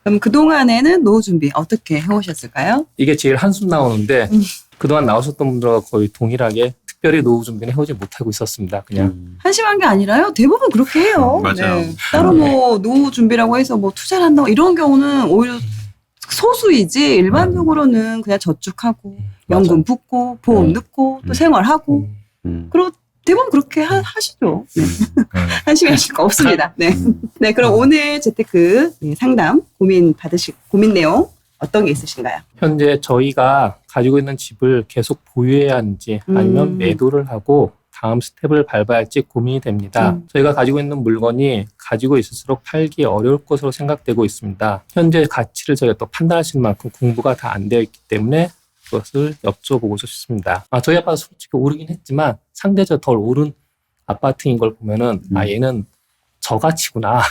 그럼 그동안에는 노후 준비 어떻게 해오셨을까요? 이게 제일 한숨 나오는데 그동안 나오셨던 분들과 거의 동일하게 특별히 노후 준비는 해오지 못하고 있었습니다. 그냥 한심한 게 아니라요. 대부분 그렇게 해요. 맞아요. 따로 뭐 노후 준비라고 해서 뭐 투자를 한다고 이런 경우는 오히려 소수이지 일반적으로는 그냥 저축하고 연금 붓고 보험 넣고 또 생활하고 그리고 대부분 그렇게 하시죠. 네. 한심하실 거 없습니다. 네. 네, 그럼 오늘 재테크 상담 고민 내용 어떤 게 있으신가요? 현재 저희가 가지고 있는 집을 계속 보유해야 하는지 아니면 매도를 하고 다음 스텝을 밟아야 할지 고민이 됩니다. 저희가 가지고 있는 물건이 가지고 있을수록 팔기 어려울 것으로 생각되고 있습니다. 현재 가치를 저희가 또 판단하실 만큼 공부가 다 안 되어 있기 때문에 그것을 여쭤보고 싶습니다. 저희 아파트 솔직히 오르긴 했지만 상대적으로 덜 오른 아파트인 걸 보면은 얘는 저가치구나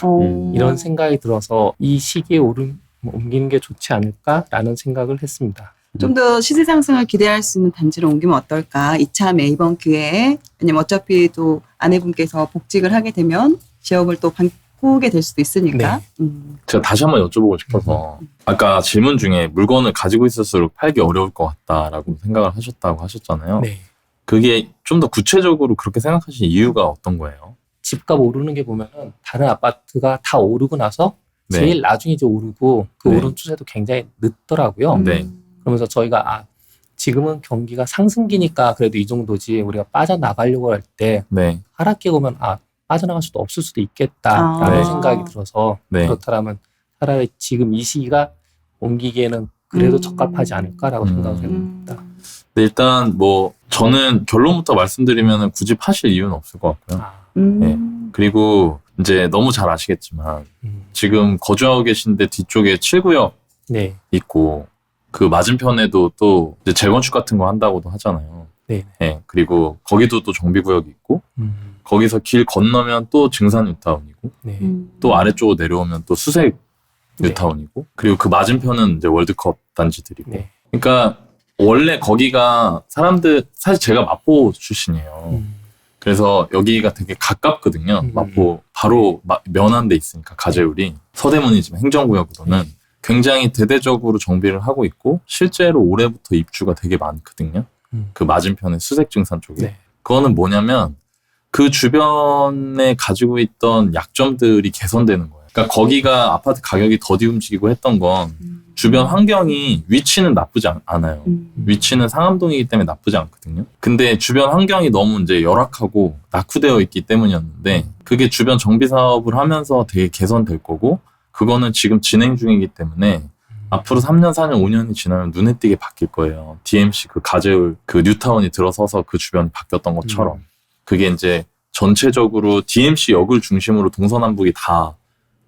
이런 생각이 들어서 이 시기에 옮기는 게 좋지 않을까라는 생각을 했습니다. 좀 더 시세 상승을 기대할 수 있는 단지로 옮기면 어떨까? 이참에 이번 기회에 왜냐면 어차피 또 아내분께서 복직을 하게 되면 지역을 또 바꾸게 될 수도 있으니까. 네. 제가 다시 한번 여쭤보고 싶어서 아까 질문 중에 물건을 가지고 있을수록 팔기 어려울 것 같다라고 생각을 하셨다고 하셨잖아요. 네. 그게 좀 더 구체적으로 그렇게 생각하신 이유가 어떤 거예요? 집값 오르는 게 보면은 다른 아파트가 다 오르고 나서 네. 제일 나중에 이제 오르고 그 네. 오른 추세도 굉장히 늦더라고요. 네. 그러면서 저희가 지금은 경기가 상승기니까 그래도 이 정도지 우리가 빠져나가려고 할 때 네. 하락기 오면 빠져나갈 수도 없을 수도 있겠다라는 아. 생각이 들어서 네. 그렇다면 차라리 지금 이 시기가 옮기기에는 그래도 적합하지 않을까라고 생각을 해봅니다. 근데 일단 뭐 저는 결론부터 말씀드리면 굳이 파실 이유는 없을 것 같고요. 네. 그리고 이제 너무 잘 아시겠지만 지금 거주하고 계신데 뒤쪽에 7구역 네. 있고 그 맞은편에도 또 이제 재건축 같은 거 한다고도 하잖아요. 네. 네. 그리고 거기도 또 정비구역이 있고 거기서 길 건너면 또 증산 뉴타운이고 네. 또 아래쪽으로 내려오면 또 수색 뉴타운이고 그리고 그 맞은편은 이제 월드컵 단지들이고 네. 그러니까 원래 거기가 사실 제가 마포 출신이에요. 그래서 여기가 되게 가깝거든요. 마포 바로 면한 데 있으니까 가재울이 서대문이지만 행정구역으로는 굉장히 대대적으로 정비를 하고 있고 실제로 올해부터 입주가 되게 많거든요. 그 맞은편의 수색증산 쪽에. 네. 그거는 뭐냐면 그 주변에 가지고 있던 약점들이 개선되는 거예요. 그러니까 거기가 아파트 가격이 더디 움직이고 했던 건 주변 환경이 위치는 나쁘지 않아요. 위치는 상암동이기 때문에 나쁘지 않거든요. 근데 주변 환경이 너무 이제 열악하고 낙후되어 있기 때문이었는데 그게 주변 정비 사업을 하면서 되게 개선될 거고 그거는 지금 진행 중이기 때문에 앞으로 3년, 4년, 5년이 지나면 눈에 띄게 바뀔 거예요. DMC 그 가재울 그 뉴타운이 들어서서 그 주변이 바뀌었던 것처럼 그게 이제 전체적으로 DMC 역을 중심으로 동서남북이 다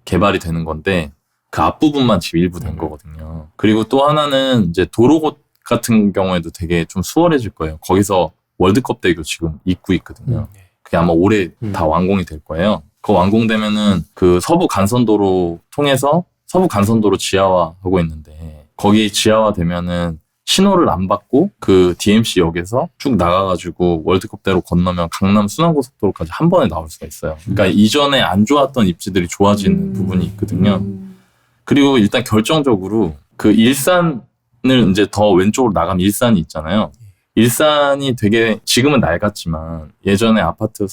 개발이 되는 건데 그 앞부분만 지금 일부 된 거거든요. 그리고 또 하나는 이제 도로 같은 경우에도 되게 좀 수월해질 거예요. 거기서 월드컵 대교 지금 입구 있거든요. 그게 아마 올해 다 완공이 될 거예요. 그거 완공되면은 그 서부 간선도로 통해서 서부 간선도로 지하화하고 있는데 거기 지하화 되면은 신호를 안 받고 그 DMC 역에서 쭉 나가가지고 월드컵대로 건너면 강남 순환고속도로까지 한 번에 나올 수가 있어요. 그러니까 이전에 안 좋았던 입지들이 좋아지는 부분이 있거든요. 그리고 일단 결정적으로 그 일산을 이제 더 왼쪽으로 나가면 일산이 있잖아요. 일산이 되게 지금은 낡았지만 예전에 아파트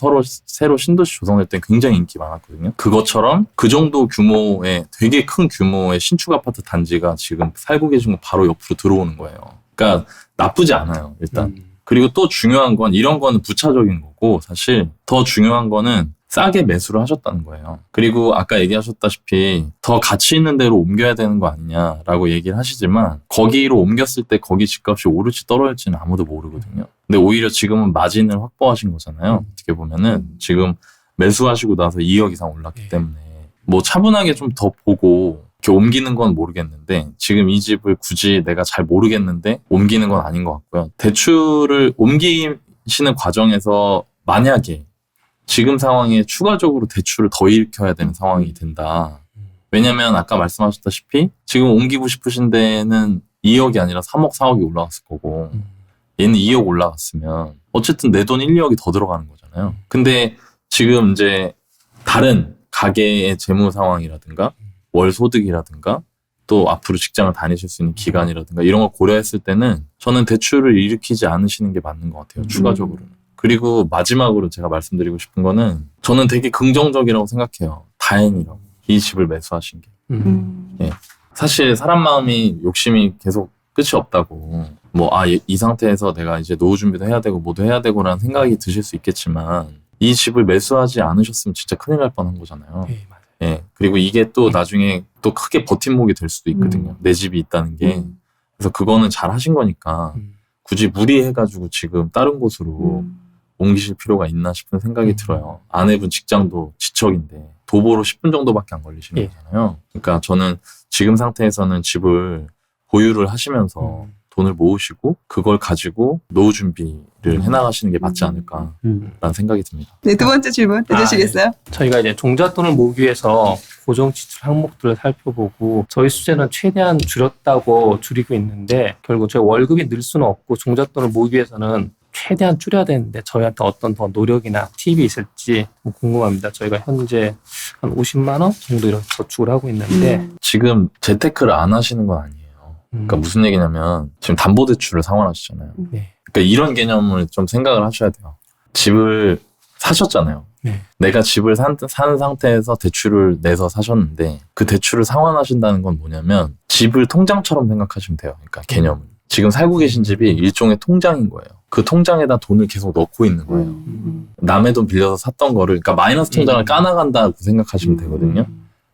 새로 신도시 조성될 때 굉장히 인기 많았거든요. 그것처럼 그 정도 규모의 되게 큰 규모의 신축 아파트 단지가 지금 살고 계신 거 바로 옆으로 들어오는 거예요. 그러니까 나쁘지 않아요, 일단. 그리고 또 중요한 건 이런 거는 부차적인 거고 사실 더 중요한 거는 싸게 매수를 하셨다는 거예요. 그리고 아까 얘기하셨다시피 더 가치 있는 데로 옮겨야 되는 거 아니냐라고 얘기를 하시지만 거기로 옮겼을 때 거기 집값이 오를지 떨어질지는 아무도 모르거든요. 근데 오히려 지금은 마진을 확보하신 거잖아요. 어떻게 보면은 지금 매수하시고 나서 2억 이상 올랐기 때문에 뭐 차분하게 좀 더 보고 이렇게 옮기는 건 모르겠는데 지금 이 집을 굳이 내가 잘 모르겠는데 옮기는 건 아닌 것 같고요. 대출을 옮기시는 과정에서 만약에 지금 상황에 추가적으로 대출을 더 일으켜야 되는 상황이 된다. 왜냐면 아까 말씀하셨다시피 지금 옮기고 싶으신 데는 2억이 아니라 3억, 4억이 올라갔을 거고 얘는 2억 올라갔으면 어쨌든 내 돈 1, 2억이 더 들어가는 거잖아요. 근데 지금 이제 다른 가계의 재무 상황이라든가 월 소득이라든가 또 앞으로 직장을 다니실 수 있는 기간이라든가 이런 걸 고려했을 때는 저는 대출을 일으키지 않으시는 게 맞는 것 같아요. 추가적으로. 그리고 마지막으로 제가 말씀드리고 싶은 거는 저는 되게 긍정적이라고 생각해요. 다행이라고. 이 집을 매수하신 게. 예. 사실 사람 마음이 욕심이 계속 끝이 없다고. 뭐, 이 상태에서 내가 이제 노후 준비도 해야 되고 뭐도 해야 되고라는 생각이 드실 수 있겠지만 이 집을 매수하지 않으셨으면 진짜 큰일 날 뻔한 거잖아요. 네, 맞아요. 예. 그리고 이게 또 나중에 또 크게 버팀목이 될 수도 있거든요. 내 집이 있다는 게. 그래서 그거는 잘 하신 거니까 굳이 무리해가지고 지금 다른 곳으로 옮기실 필요가 있나 싶은 생각이 들어요. 아내분 직장도 지척인데 도보로 10분 정도밖에 안 걸리시는 예. 거잖아요. 그러니까 저는 지금 상태에서는 집을 보유를 하시면서 돈을 모으시고 그걸 가지고 노후 준비를 해나가시는 게 맞지 않을까라는 생각이 듭니다. 네, 두 번째 질문 해주시겠어요? 저희가 이제 종잣돈을 모으기 위해서 고정 지출 항목들을 살펴보고 저희 수제는 최대한 줄이고 있는데 결국 저희 월급이 늘 수는 없고 종잣돈을 모으기 위해서는 최대한 줄여야 되는데 저희한테 어떤 더 노력이나 팁이 있을지 궁금합니다. 저희가 현재 한 50만 원 정도 이렇게 저축을 하고 있는데 지금 재테크를 안 하시는 건 아니에요. 그러니까 무슨 얘기냐면 지금 담보대출을 상환하시잖아요. 네. 그러니까 이런 개념을 좀 생각을 하셔야 돼요. 집을 사셨잖아요. 네. 내가 집을 산 상태에서 대출을 내서 사셨는데 그 대출을 상환하신다는 건 뭐냐면 집을 통장처럼 생각하시면 돼요. 그러니까 개념을. 지금 살고 계신 집이 일종의 통장인 거예요. 그 통장에다 돈을 계속 넣고 있는 거예요. 남의 돈 빌려서 샀던 거를 그러니까 마이너스 통장을 까나간다고 생각하시면 되거든요.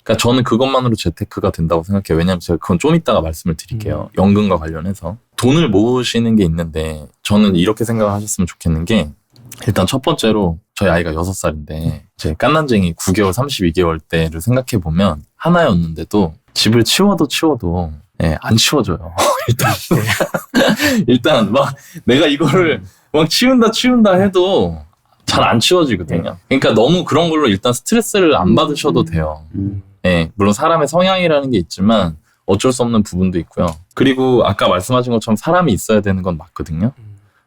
그러니까 저는 그것만으로 재테크가 된다고 생각해요. 왜냐하면 제가 그건 좀 이따가 말씀을 드릴게요. 연금과 관련해서. 돈을 모으시는 게 있는데 저는 이렇게 생각을 하셨으면 좋겠는 게 일단 첫 번째로 저희 아이가 6살인데 제 깐난쟁이 9개월, 32개월 때를 생각해 보면 하나였는데도 집을 치워도 예, 안 치워져요. 일단 막 내가 이거를 막 치운다 해도 잘 안 치워지거든요. 그러니까 너무 그런 걸로 일단 스트레스를 안 받으셔도 돼요. 예, 물론 사람의 성향이라는 게 있지만 어쩔 수 없는 부분도 있고요. 그리고 아까 말씀하신 것처럼 사람이 있어야 되는 건 맞거든요.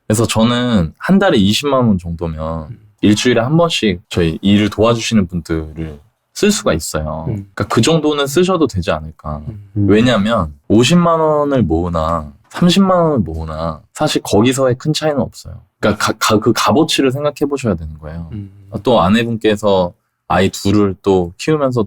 그래서 저는 한 달에 20만 원 정도면 일주일에 한 번씩 저희 일을 도와주시는 분들을 쓸 수가 있어요. 그러니까 그 정도는 쓰셔도 되지 않을까. 왜냐하면 50만 원을 모으나 30만 원을 모으나 사실 거기서의 큰 차이는 없어요. 그러니까 그 값어치를 생각해 보셔야 되는 거예요. 또 아내분께서 아이 둘을 또 키우면서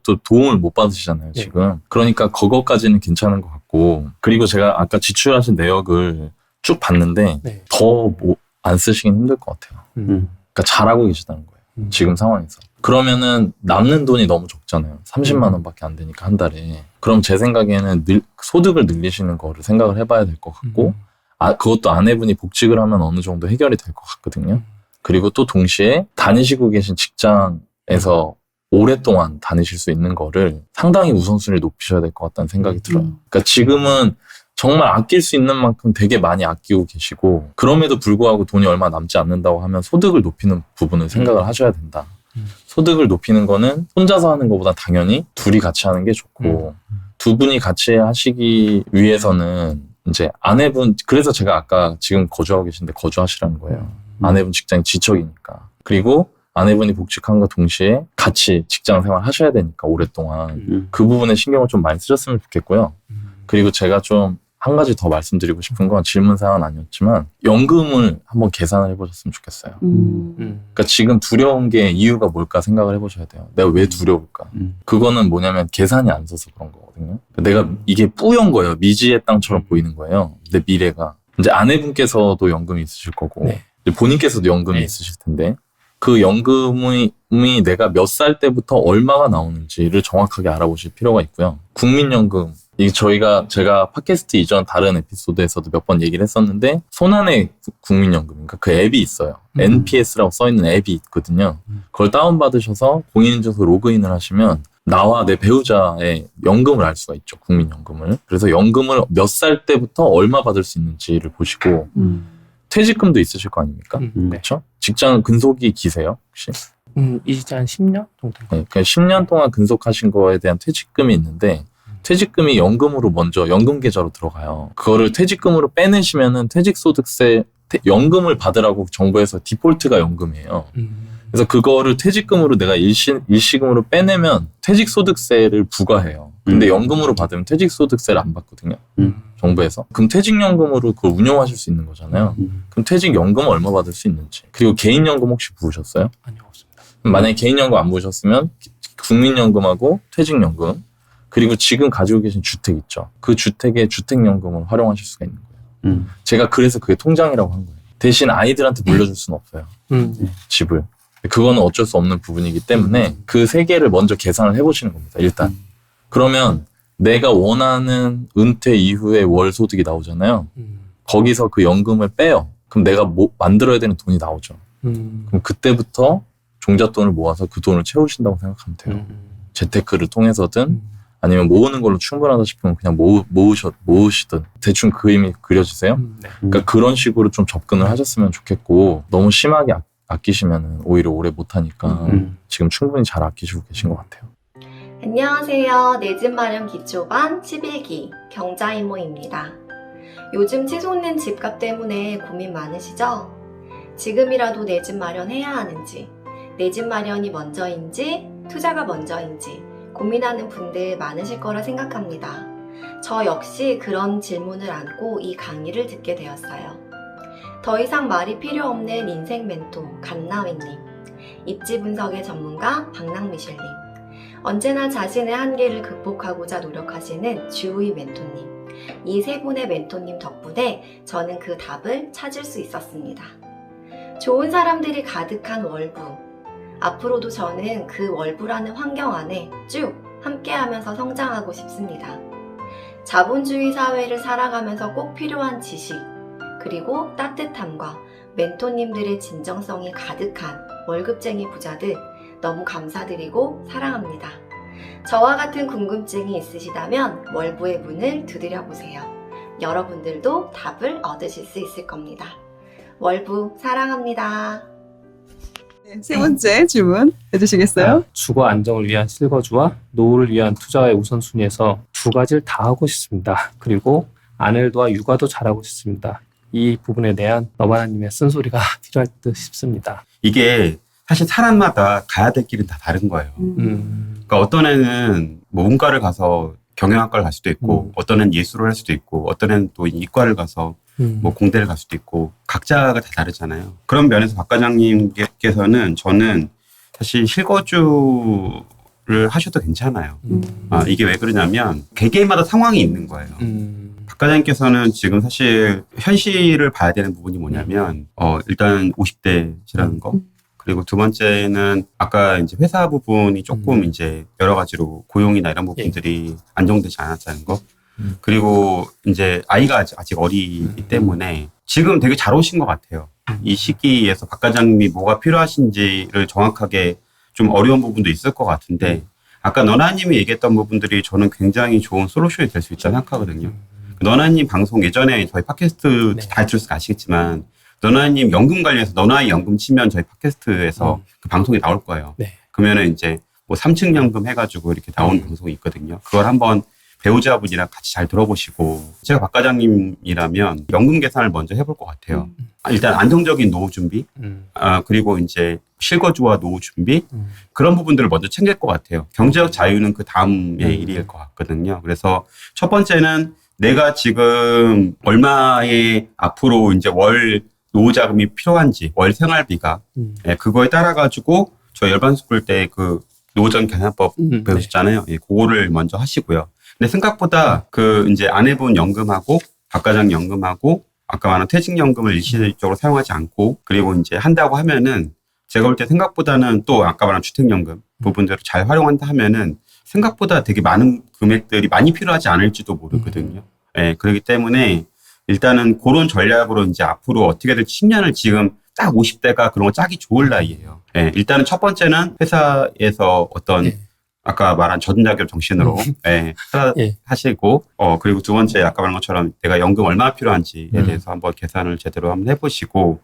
또 도움을 못 받으시잖아요, 지금. 그러니까 그거까지는 괜찮은 것 같고. 그리고 제가 아까 지출하신 내역을 쭉 봤는데 더 안 쓰시긴 힘들 것 같아요. 그러니까 잘하고 계시다는 거예요. 지금 상황에서. 그러면은 남는 돈이 너무 적잖아요. 30만 원밖에 안 되니까 한 달에. 그럼 제 생각에는 소득을 늘리시는 거를 생각을 해봐야 될 것 같고 그것도 아내분이 복직을 하면 어느 정도 해결이 될 것 같거든요. 그리고 또 동시에 다니시고 계신 직장에서 오랫동안 다니실 수 있는 거를 상당히 우선순위를 높이셔야 될 것 같다는 생각이 들어요. 그러니까 지금은 정말 아낄 수 있는 만큼 되게 많이 아끼고 계시고 그럼에도 불구하고 돈이 얼마 남지 않는다고 하면 소득을 높이는 부분을 생각을 하셔야 된다. 소득을 높이는 거는 혼자서 하는 것보다 당연히 둘이 같이 하는 게 좋고 두 분이 같이 하시기 위해서는 이제 아내분 그래서 제가 아까 지금 거주하고 계신데 거주하시라는 거예요. 아내분 직장이 지척이니까. 그리고 아내분이 복직한과 동시에 같이 직장 생활 하셔야 되니까 오랫동안 그 부분에 신경을 좀 많이 쓰셨으면 좋겠고요. 그리고 제가 좀 한 가지 더 말씀드리고 싶은 건 질문사항은 아니었지만 연금을 한번 계산을 해보셨으면 좋겠어요. 그러니까 지금 두려운 게 이유가 뭘까 생각을 해보셔야 돼요. 내가 왜 두려울까? 그거는 뭐냐면 계산이 안 서서 그런 거거든요. 내가 이게 뿌연 거예요. 미지의 땅처럼 보이는 거예요. 내 미래가. 이제 아내분께서도 연금이 있으실 거고 본인께서도 연금이 있으실 텐데 그 연금이 내가 몇 살 때부터 얼마가 나오는지를 정확하게 알아보실 필요가 있고요. 국민연금 이게 제가 팟캐스트 이전 다른 에피소드에서도 몇 번 얘기를 했었는데 손안의 국민연금 그러니까 그 앱이 있어요. NPS라고 써있는 앱이 있거든요. 그걸 다운받으셔서 공인인증서 로그인을 하시면 나와 내 배우자의 연금을 알 수가 있죠. 국민연금을. 그래서 연금을 몇 살 때부터 얼마 받을 수 있는지를 보시고 퇴직금도 있으실 거 아닙니까? 그렇죠? 직장 근속이 기세요 혹시? 이제 한 10년 정도. 네, 그러니까 10년 동안 근속하신 거에 대한 퇴직금이 있는데 퇴직금이 연금으로 먼저 연금 계좌로 들어가요. 그거를 퇴직금으로 빼내시면은 퇴직소득세 연금을 받으라고 정부에서 디폴트가 연금이에요. 그래서 그거를 퇴직금으로 내가 일시금으로 빼내면 퇴직소득세를 부과해요. 근데 연금으로 받으면 퇴직소득세를 안 받거든요. 정부에서. 그럼 퇴직연금으로 그걸 운용하실 수 있는 거잖아요. 그럼 퇴직연금 얼마 받을 수 있는지. 그리고 개인연금 혹시 부으셨어요? 아니요, 없습니다. 만약에 개인연금 안 부으셨으면 국민연금하고 퇴직연금 그리고 지금 가지고 계신 주택 있죠. 그 주택의 주택연금을 활용하실 수가 있는 거예요. 제가 그래서 그게 통장이라고 한 거예요. 대신 아이들한테 물려줄 수는 없어요. 집을. 그거는 어쩔 수 없는 부분이기 때문에 그 세 개를 먼저 계산을 해보시는 겁니다. 일단. 그러면 내가 원하는 은퇴 이후에 월 소득이 나오잖아요. 거기서 그 연금을 빼요. 그럼 내가 만들어야 되는 돈이 나오죠. 그럼 그때부터 종잣돈을 모아서 그 돈을 채우신다고 생각하면 돼요. 재테크를 통해서든 아니면 모으는 걸로 충분하다 싶으면 그냥 모으시든 대충 그림이 그려지세요? 네. 그러니까 그런 식으로 좀 접근을 하셨으면 좋겠고 너무 심하게 아끼시면 오히려 오래 못하니까 지금 충분히 잘 아끼시고 계신 것 같아요. 안녕하세요. 내 집 마련 기초반 11기 경자이모입니다. 요즘 치솟는 집값 때문에 고민 많으시죠? 지금이라도 내 집 마련해야 하는지, 내 집 마련이 먼저인지, 투자가 먼저인지 고민하는 분들 많으실 거라 생각합니다. 저 역시 그런 질문을 안고 이 강의를 듣게 되었어요. 더 이상 말이 필요 없는 인생 멘토 간나위님, 입지 분석의 전문가 박랑미셸님, 언제나 자신의 한계를 극복하고자 노력하시는 주우이 멘토님, 이 세 분의 멘토님 덕분에 저는 그 답을 찾을 수 있었습니다. 좋은 사람들이 가득한 월부, 앞으로도 저는 그 월부라는 환경 안에 쭉 함께하면서 성장하고 싶습니다. 자본주의 사회를 살아가면서 꼭 필요한 지식, 그리고 따뜻함과 멘토님들의 진정성이 가득한 월급쟁이 부자들 너무 감사드리고 사랑합니다. 저와 같은 궁금증이 있으시다면 월부의 문을 두드려보세요. 여러분들도 답을 얻으실 수 있을 겁니다. 월부 사랑합니다. 네, 세 번째 질문 해주시겠어요? 주거 안정을 위한 실거주와 노후를 위한 투자의 우선순위에서 두 가지를 다 하고 싶습니다. 그리고 아내를 도와 육아도 잘하고 싶습니다. 이 부분에 대한 너바나님의 쓴소리가 필요할 듯 싶습니다. 이게 사실 사람마다 가야 될 길은 다 다른 거예요. 그러니까 어떤 애는 뭐 문과를 가서 경영학과를 갈 수도 있고 어떤 애는 예술을 할 수도 있고 어떤 애는 또 이과를 가서 뭐 공대를 갈 수도 있고 각자가 다 다르잖아요. 그런 면에서 박 과장님께서는 저는 사실 실거주를 하셔도 괜찮아요. 이게 왜 그러냐면 개개인마다 상황이 있는 거예요. 박 과장님께서는 지금 사실 현실을 봐야 되는 부분이 뭐냐면 일단 50대시라는 거. 그리고 두 번째는 아까 이제 회사 부분이 조금 이제 여러 가지로 고용이나 이런 부분들이 안정되지 않았다는 거. 그리고 이제 아이가 아직 어리기 때문에 지금 되게 잘 오신 것 같아요. 이 시기에서 박 과장님이 뭐가 필요하신지를 정확하게 좀 어려운 부분도 있을 것 같은데 아까 너나님이 얘기했던 부분들이 저는 굉장히 좋은 솔루션이 될 수 있다고 생각하거든요. 너나님 방송 예전에 저희 팟캐스트 다 들으셔서 아시겠지만 너나님 연금 관련해서 너나의 연금 치면 저희 팟캐스트에서 그 방송이 나올 거예요. 네. 그러면은 이제 뭐 3층 연금 해가지고 이렇게 나오는 방송이 있거든요. 그걸 한번 배우자분이랑 같이 잘 들어보시고 제가 박 과장님이라면 연금 계산을 먼저 해볼 것 같아요. 일단 안정적인 노후 준비, 그리고 이제 실거주와 노후 준비 그런 부분들을 먼저 챙길 것 같아요. 경제적 자유는 그 다음의 일일 것 같거든요. 그래서 첫 번째는 내가 지금 얼마의 앞으로 이제 월 노후 자금이 필요한지 월 생활비가 그거에 따라 가지고 저 열반스쿨 때 그 노후전 계산법 배우셨잖아요. 예, 그거를 먼저 하시고요. 근데 생각보다 그 이제 아내분 연금하고 박 과장 연금하고 아까 말한 퇴직연금을 일시적으로 사용하지 않고 그리고 이제 한다고 하면은 제가 볼 때 생각보다는 또 아까 말한 주택연금 부분대로 잘 활용한다 하면은 생각보다 되게 많은 금액들이 많이 필요하지 않을지도 모르거든요. 예, 그렇기 때문에 일단은 그런 전략으로 이제 앞으로 어떻게 될지 10년을 지금 딱 50대가 그런 거 짜기 좋을 나이예요. 예, 일단은 첫 번째는 회사에서 어떤 아까 말한 전자결 정신으로 하시고 그리고 두 번째 아까 말한 것처럼 내가 연금 얼마나 필요한지에 대해서 한번 계산을 제대로 한번 해보시고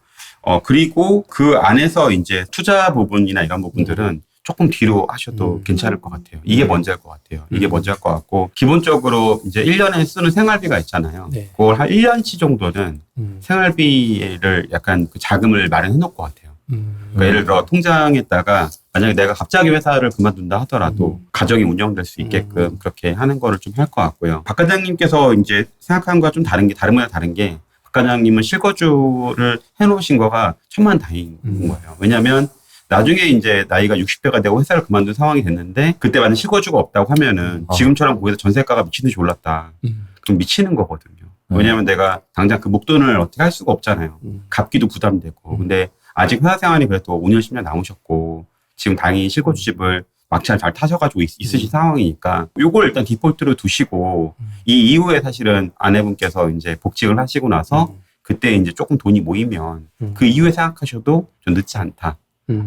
그리고 그 안에서 이제 투자 부분이나 이런 부분들은 조금 뒤로 하셔도 괜찮을 것 같아요. 이게 먼저일 것 같아요. 이게 먼저일 것 같고 기본적으로 이제 1년에 쓰는 생활비가 있잖아요. 네. 그걸 한 1년치 정도는 생활비를 약간 그 자금을 마련해 놓을 것 같아요. 그러니까 예를 들어 통장에다가 만약에 내가 갑자기 회사를 그만둔다 하더라도 가정이 운영될 수 있게끔 그렇게 하는 거를 좀 할 것 같고요. 박 과장님께서 이제 생각한 거와 좀 다른 게, 다른 분야 다른 게, 박 과장님은 실거주를 해놓으신 거가 천만다행인 거예요. 왜냐하면 나중에 이제 나이가 60대가 되고 회사를 그만둔 상황이 됐는데 그때 만약 실거주가 없다고 하면은 지금처럼 거기서 전세가가 미친 듯이 올랐다. 그럼 미치는 거거든요. 왜냐하면 내가 당장 그 목돈을 어떻게 할 수가 없잖아요. 갚기도 부담되고. 근데 아직 회사 생활이 그래도 5년, 10년 남으셨고 지금 다행히 실거주집을 막차를 잘 타셔가지고 있으신 상황이니까 요걸 일단 디폴트로 두시고 이 이후에 사실은 아내분께서 이제 복직을 하시고 나서 그때 이제 조금 돈이 모이면 그 이후에 생각하셔도 좀 늦지 않다.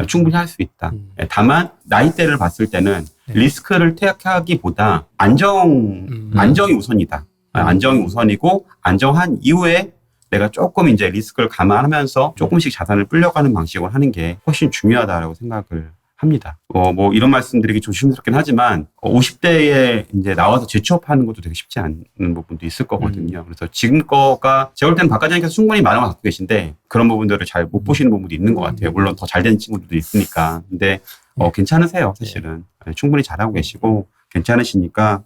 충분히 할 수 있다. 다만 나이대를 봤을 때는 리스크를 택하기보다 안정이 우선이다. 안정이 우선이고 안정한 이후에 내가 조금 이제 리스크를 감안하면서 조금씩 자산을 불려가는 방식으로 하는 게 훨씬 중요하다라고 생각을 합니다. 뭐 이런 말씀드리기 조심스럽긴 하지만 50대에 이제 나와서 재취업하는 것도 되게 쉽지 않은 부분도 있을 거거든요. 그래서 지금 거가 제가 볼 때는 박 과장님께서 충분히 마음을 갖고 계신데 그런 부분들을 잘 못 보시는 부분도 있는 것 같아요. 물론 더 잘 되는 친구들도 있으니까. 근데 괜찮으세요, 사실은. 충분히 잘하고 계시고 괜찮으시니까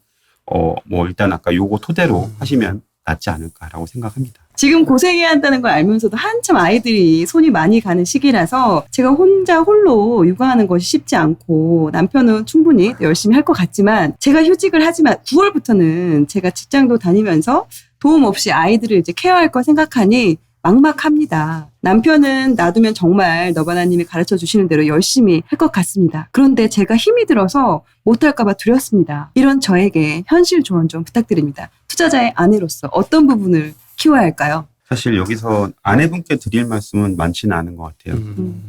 뭐 일단 아까 요거 토대로 하시면 낫지 않을까라고 생각합니다. 지금 고생해야 한다는 걸 알면서도 한참 아이들이 손이 많이 가는 시기라서 제가 혼자 홀로 육아하는 것이 쉽지 않고 남편은 충분히 열심히 할 것 같지만 제가 휴직을 하지만 9월부터는 제가 직장도 다니면서 도움 없이 아이들을 이제 케어할 거 생각하니 막막합니다. 남편은 놔두면 정말 너바나님이 가르쳐 주시는 대로 열심히 할 것 같습니다. 그런데 제가 힘이 들어서 못할까 봐 두렵습니다. 이런 저에게 현실 조언 좀 부탁드립니다. 투자자의 아내로서 어떤 부분을 키워야 할까요? 사실 여기서 아내분께 드릴 말씀은 많지는 않은 것 같아요.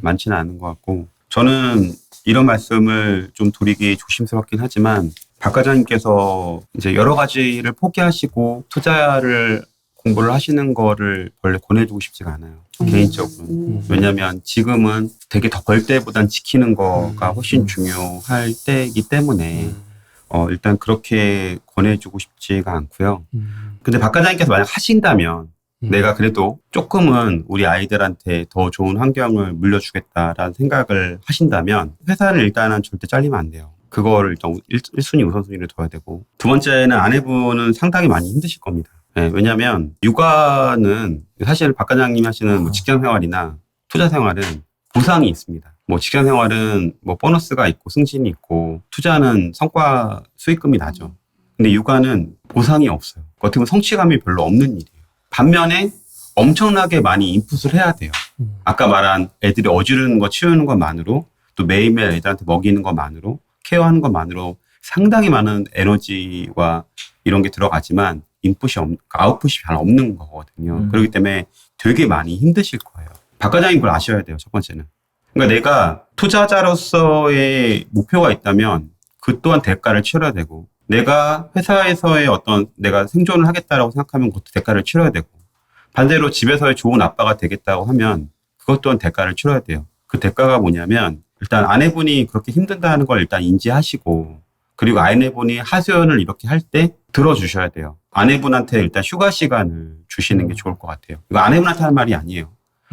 많지는 않은 것 같고 저는 이런 말씀을 좀 드리기 조심스럽긴 하지만 박 과장님께서 이제 여러 가지를 포기하시고 투자를 공부를 하시는 거를 원래 권해주고 싶지가 않아요. 개인적으로. 왜냐하면 지금은 되게 더 벌 때보단 지키는 거가 훨씬 중요할 때이기 때문에 일단 그렇게 권해주고 싶지가 않고요. 근데 박 과장님께서 만약 하신다면 내가 그래도 조금은 우리 아이들한테 더 좋은 환경을 물려주겠다라는 생각을 하신다면 회사를 일단은 절대 잘리면 안 돼요. 그거를 일단 1순위 우선순위를 둬야 되고 두 번째는 아내분은 상당히 많이 힘드실 겁니다. 네, 왜냐하면 육아는 사실 박 과장님이 하시는 뭐 직장 생활이나 투자 생활은 보상이 있습니다. 뭐 직장 생활은 뭐 보너스가 있고 승진이 있고 투자는 성과 수익금이 나죠. 근데 육아는 보상이 없어요. 어떻게 보면 성취감이 별로 없는 일이에요. 반면에 엄청나게 많이 인풋을 해야 돼요. 아까 말한 애들이 어지르는 거 치우는 것만으로 또 매일매일 애들한테 먹이는 것만으로 케어하는 것만으로 상당히 많은 에너지와 이런 게 들어가지만 아웃풋이 잘 없는 거거든요. 그렇기 때문에 되게 많이 힘드실 거예요. 박 과장님 그걸 아셔야 돼요. 첫 번째는. 그러니까 내가 투자자로서의 목표가 있다면 그 또한 대가를 치러야 되고 내가 회사에서의 내가 생존을 하겠다라고 생각하면 그것도 대가를 치러야 되고 반대로 집에서의 좋은 아빠가 되겠다고 하면 그것 또한 대가를 치러야 돼요. 그 대가가 뭐냐면 일단 아내분이 그렇게 힘든다는 걸 일단 인지하시고 그리고 아내분이 하소연을 이렇게 할 때 들어주셔야 돼요. 아내분한테 일단 휴가 시간을 주시는 게 좋을 것 같아요. 이거 아내분한테 할 말이 아니에요.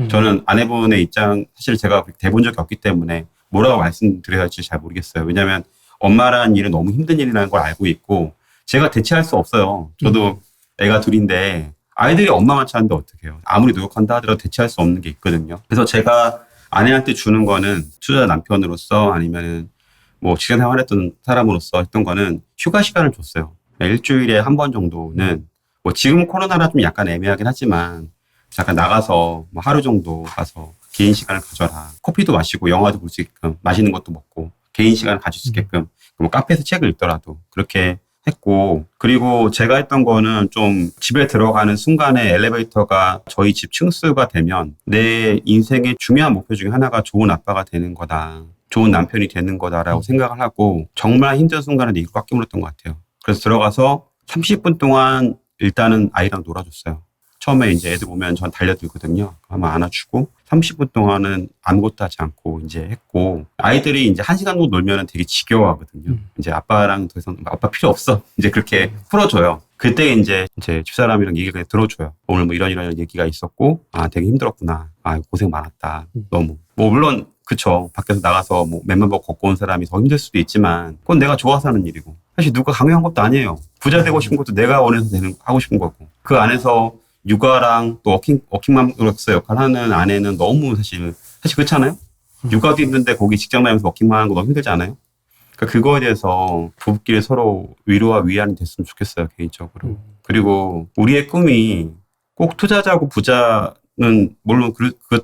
저는 아내분의 입장 사실 제가 대본 적이 없기 때문에 뭐라고 말씀드려야 할지 잘 모르겠어요. 왜냐하면 엄마라는 일은 너무 힘든 일이라는 걸 알고 있고 제가 대체할 수 없어요. 저도 애가 둘인데 아이들이 엄마만 찾는데 어떻게 해요. 아무리 노력한다 하더라도 대체할 수 없는 게 있거든요. 그래서 제가 아내한테 주는 거는 투자 남편으로서 아니면은 뭐 직장 생활했던 사람으로서 했던 거는 휴가 시간을 줬어요. 일주일에 한 번 정도는 뭐 지금 코로나라 좀 약간 애매하긴 하지만 잠깐 나가서 뭐 하루 정도 가서 개인 시간을 가져라. 커피도 마시고 영화도 볼 수 있게끔 맛있는 것도 먹고 개인 시간을 가질 수 있게끔 뭐 카페에서 책을 읽더라도 그렇게 했고 그리고 제가 했던 거는 좀 집에 들어가는 순간에 엘리베이터가 저희 집 층수가 되면 내 인생의 중요한 목표 중에 하나가 좋은 아빠가 되는 거다. 좋은 남편이 되는 거다라고 생각을 하고 정말 힘든 순간에 내 이걸 꽉 깨물었던 것 같아요. 그래서 들어가서 30분 동안 일단은 아이랑 놀아줬어요. 처음에 이제 애들 오면 전 달려들거든요. 한번 안아주고 30분 동안은 아무것도 하지 않고 이제 했고 아이들이 이제 1시간 정도 놀면은 되게 지겨워하거든요. 이제 아빠랑 더 이상 아빠 필요 없어. 이제 그렇게 풀어줘요. 그때 이제 집사람이랑 얘기를 들어줘요. 오늘 뭐 이런 얘기가 있었고 되게 힘들었구나. 고생 많았다. 너무. 뭐 물론 그쵸. 밖에서 나가서 뭐 몇만 번 걷고 온 사람이 더 힘들 수도 있지만 그건 내가 좋아서 하는 일이고 사실 누가 강요한 것도 아니에요. 부자 되고 싶은 것도 내가 원해서 하고 싶은 거고 그 안에서 육아랑 또 워킹맘으로서 역할하는 아내는 너무 사실 그렇잖아요. 육아도 힘든데 거기 직장 다니면서 워킹맘 하는 거 너무 힘들지 않아요? 그러니까 그거에 대해서 부부끼리 서로 위로와 위안이 됐으면 좋겠어요, 개인적으로. 그리고 우리의 꿈이 꼭 투자자고 부자는 물론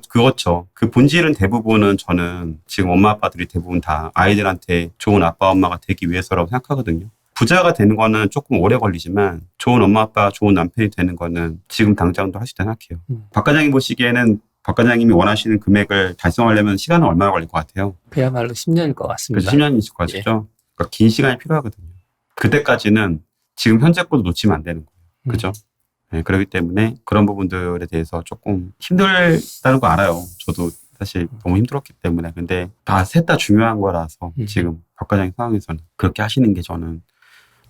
그렇죠. 그 본질은 대부분은 저는 지금 엄마 아빠들이 대부분 다 아이들한테 좋은 아빠 엄마가 되기 위해서라고 생각하거든요. 부자가 되는 거는 조금 오래 걸리지만 좋은 엄마 아빠 좋은 남편이 되는 거는 지금 당장도 할 수 있다고 생각해요. 박 과장님 보시기에는 박 과장님이 원하시는 금액을 달성하려면 시간은 얼마나 걸릴 것 같아요? 그야말로 10년일 것 같습니다. 그래서 10년이 있을 것 같죠? 그러니까 긴 시간이 필요하거든요. 그때까지는 지금 현재 것도 놓치면 안 되는 거예요. 그죠? 네, 그렇기 때문에 그런 부분들에 대해서 조금 힘들다는 거 알아요. 저도 사실 너무 힘들었기 때문에. 근데 셋 다 중요한 거라서 지금 박 과장님 상황에서는 그렇게 하시는 게 저는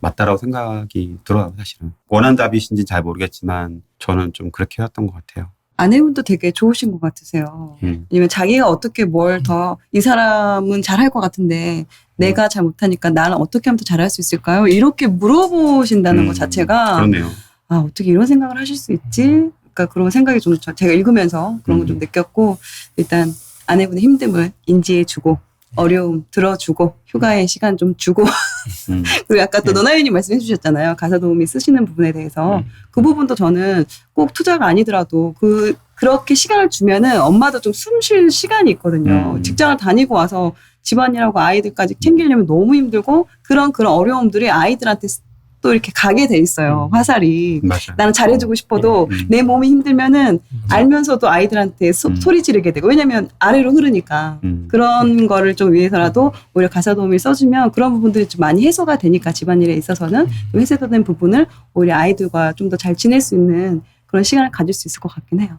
맞다라고 생각이 들어요, 사실은. 원하는 답이신지는 잘 모르겠지만 저는 좀 그렇게 해왔던 것 같아요. 아내분도 되게 좋으신 것 같으세요. 왜냐면 자기가 어떻게 뭘 더 이 사람은 잘할 것 같은데 내가 잘 못하니까 나는 어떻게 하면 더 잘할 수 있을까요? 이렇게 물어보신다는 것 자체가 그렇네요. 아 어떻게 이런 생각을 하실 수 있지? 그러니까 그런 생각이 좀 제가 읽으면서 그런 걸 좀 느꼈고 일단 아내분의 힘듦을 인지해주고 어려움 들어주고 휴가의 시간 좀 주고 그리고 아까 또 노나연님 말씀해 주셨잖아요. 가사 도우미 쓰시는 부분에 대해서 그 부분도 저는 꼭 투자가 아니더라도 그렇게 시간을 주면은 엄마도 좀 숨 쉴 시간이 있거든요. 직장을 다니고 와서 집안일하고 아이들까지 챙기려면 너무 힘들고 그런 어려움들이 아이들한테 또 이렇게 가게 돼 있어요. 화살이. 맞아요. 나는 잘해주고 싶어도 내 몸이 힘들면은 알면서도 아이들한테 소리 지르게 되고 왜냐면 아래로 흐르니까 그런 거를 좀 위해서라도 오히려 가사 도우미를 써주면 그런 부분들이 좀 많이 해소가 되니까 집안일에 있어서는 해소된 부분을 오히려 아이들과 좀 더 잘 지낼 수 있는 그런 시간을 가질 수 있을 것 같긴 해요.